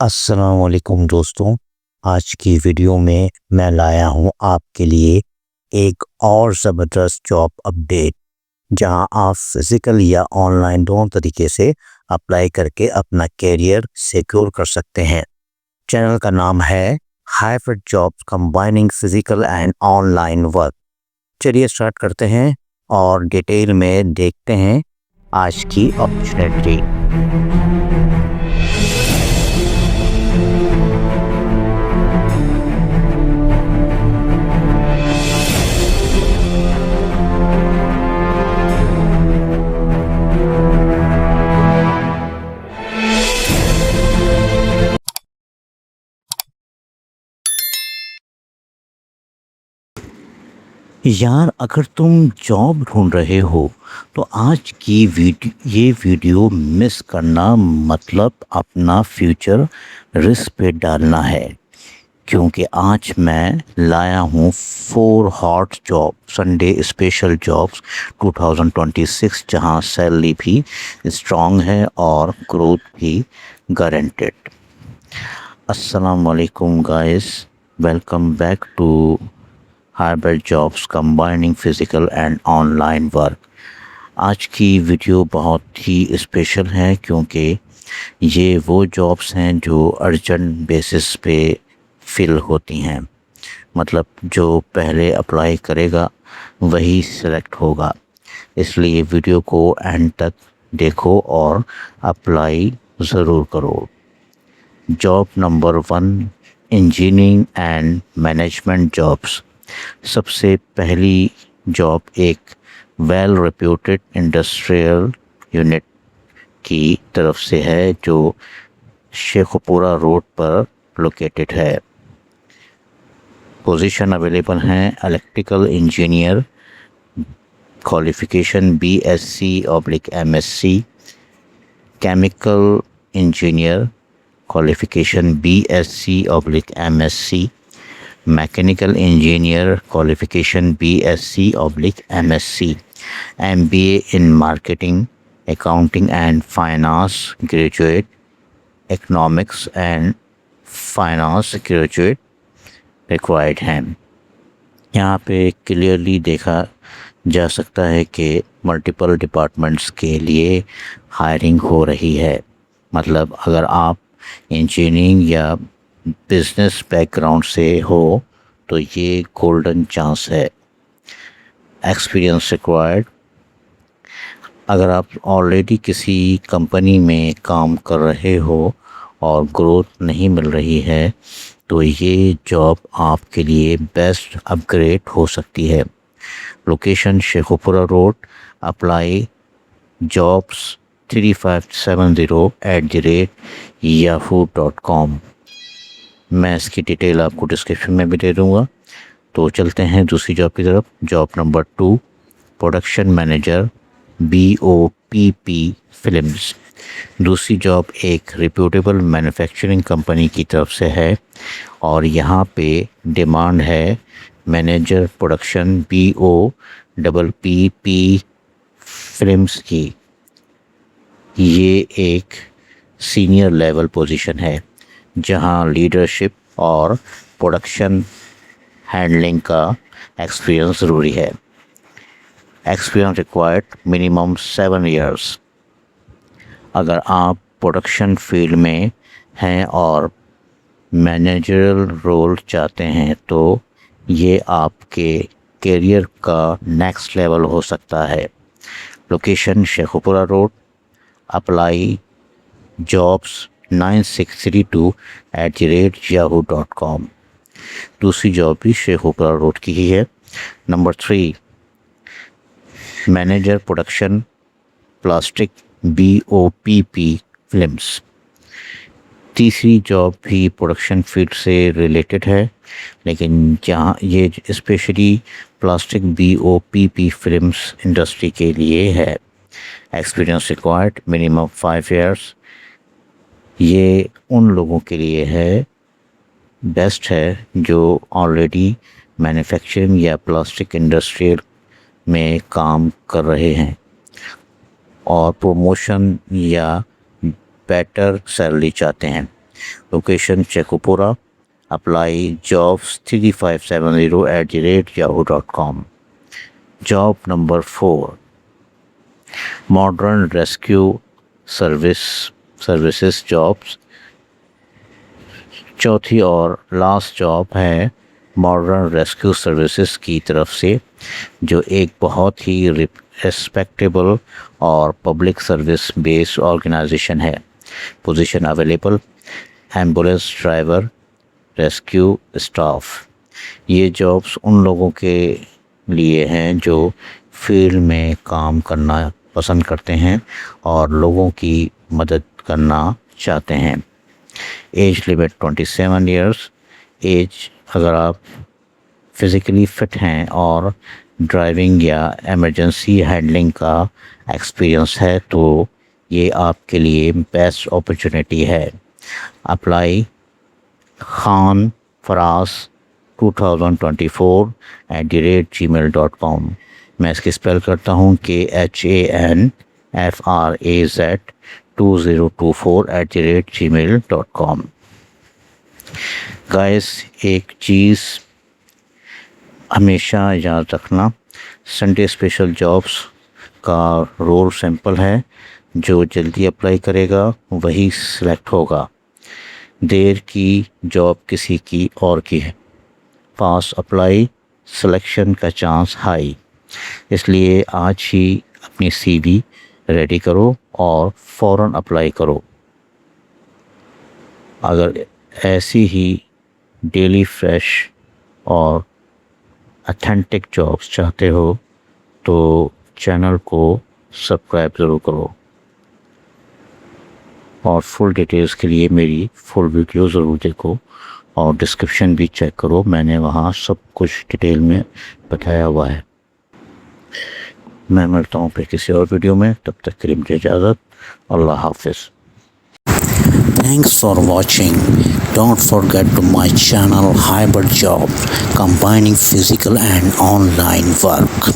अस्सलाम वालेकुम दोस्तों। आज की वीडियो में मैं लाया हूँ आपके लिए एक और ज़बरदस्त जॉब अपडेट, जहां आप फिज़िकल या ऑनलाइन दोनों तरीके से अप्लाई करके अपना करियर सिक्योर कर सकते हैं। चैनल का नाम है hybrid jobs combining physical and online work. चलिए स्टार्ट करते हैं और डिटेल में देखते हैं आज की अपॉर्चुनिटी। यार, अगर तुम जॉब ढूंढ रहे हो तो आज की ये वीडियो मिस करना मतलब अपना फ्यूचर रिस्क पे डालना है, क्योंकि आज मैं लाया हूँ 4 hot job Sunday special jobs 2026, जहाँ सैलरी भी स्ट्रॉन्ग है और ग्रोथ भी गारंटेड। अस्सलाम वालेकुम guys, welcome back to hybrid jobs combining physical and online work. आज की वीडियो बहुत ही स्पेशल है, क्योंकि ये वो जॉब्स हैं जो अर्जेंट बेसिस पे फिल होती हैं। मतलब जो पहले अप्लाई करेगा वही सिलेक्ट होगा। इसलिए वीडियो को एंड तक देखो और अप्लाई ज़रूर करो। Job number 1, engineering and management jobs. सबसे पहली जॉब एक वेल रेप्यूटेड इंडस्ट्रियल यूनिट की तरफ से है, जो शेखुपुरा रोड पर लोकेटेड है। पोजीशन अवेलेबल हैं electrical engineer, qualification BSc/MSc, chemical engineer, qualification BSc/MSc, mechanical engineer, qualification BSc/MSc, MBA in marketing, accounting and finance graduate, economics and finance graduate required हैं। यहाँ पे क्लियरली देखा जा सकता है कि मल्टीपल डिपार्टमेंट्स के लिए हायरिंग हो रही है। मतलब अगर आप इंजीनियरिंग या बिजनेस बैकग्राउंड से हो तो ये गोल्डन चांस है। Experience required. अगर आप ऑलरेडी किसी कंपनी में काम कर रहे हो और ग्रोथ नहीं मिल रही है तो ये जॉब आपके लिए बेस्ट अपग्रेड हो सकती है। Location Sheikhupura road. Apply jobs 3570@yahoo.com। मैं इसकी डिटेल आपको डिस्क्रिप्शन में भी दे दूँगा। तो चलते हैं दूसरी जॉब की तरफ। Job number 2, production manager, BOPP films. दूसरी जॉब एक रिप्यूटेबल मैन्युफैक्चरिंग कंपनी की तरफ से है और यहाँ पे डिमांड है मैनेजर प्रोडक्शन BOPP फिल्म्स की। ये एक सीनियर लेवल पोजीशन है, जहाँ लीडरशिप और प्रोडक्शन हैंडलिंग का एक्सपीरियंस ज़रूरी है। Experience required minimum 7 years. अगर आप प्रोडक्शन फील्ड में हैं और मैनेजरल रोल चाहते हैं तो ये आपके करियर का नेक्स्ट लेवल हो सकता है। Location Sheikhupura road. Apply jobs 9632@yahoo.com। दूसरी जॉब भी शेखुपुरा रोड की ही है। Number 3, manager production plastic, BOPP films. तीसरी जॉब भी प्रोडक्शन फील्ड से रिलेटेड है, लेकिन जहाँ ये specially plastic BOPP films industry के लिए है। Experience required minimum 5 years. ये उन लोगों के लिए है, बेस्ट है, जो ऑलरेडी मैन्युफैक्चरिंग या प्लास्टिक इंडस्ट्री में काम कर रहे हैं और प्रमोशन या बेटर सैलरी चाहते हैं। Location चेकोपुरा. Apply jobs 3570@yahoo.com. Job number 4, modern rescue services jobs. चौथी और लास्ट जॉब है मॉडर्न रेस्क्यू सर्विसेज की तरफ से, जो एक बहुत ही रिस्पेक्टेबल और पब्लिक सर्विस बेस्ड ऑर्गेनाइजेशन है. Position available: ambulance driver, rescue staff. ये जॉब्स उन लोगों के लिए हैं जो फील्ड में काम करना पसंद करते हैं और लोगों की मदद करना चाहते हैं. Age limit 27 years. एज, अगर आप फिज़िकली फ़िट हैं और ड्राइविंग या इमरजेंसी हैंडलिंग का एक्सपीरियंस है तो ये आपके लिए बेस्ट अपॉर्चुनिटी है. Apply Khan Faraz 2024@gmail.com. मैं इसकी स्पेल करता हूँ KHANFRAZ2024@gmail.com. गाइस, एक चीज़ हमेशा याद रखना, संडे स्पेशल जॉब्स का रोल सिंपल है. जो जल्दी अप्लाई करेगा वही सिलेक्ट होगा. देर की जॉब किसी की और की है. फास्ट अप्लाई, सिलेक्शन का चांस हाई. इसलिए आज ही अपनी CV रेडी करो और फ़ौरन अप्लाई करो. अगर ऐसी ही डेली फ्रेश और ऑथेंटिक जॉब्स चाहते हो तो चैनल को सब्सक्राइब ज़रूर करो और फुल डिटेल्स के लिए मेरी फुल वीडियो ज़रूर देखो और डिस्क्रिप्शन भी चेक करो. मैंने वहाँ सब कुछ डिटेल में बताया हुआ है. मैं मिलता हूँ फिर किसी और वीडियो में. तब तक के लिए मुझे इजाज़त. अल्लाह हाफिज़. Thanks for watching. Don't forget to my channel Hybrid Job, combining physical and online work.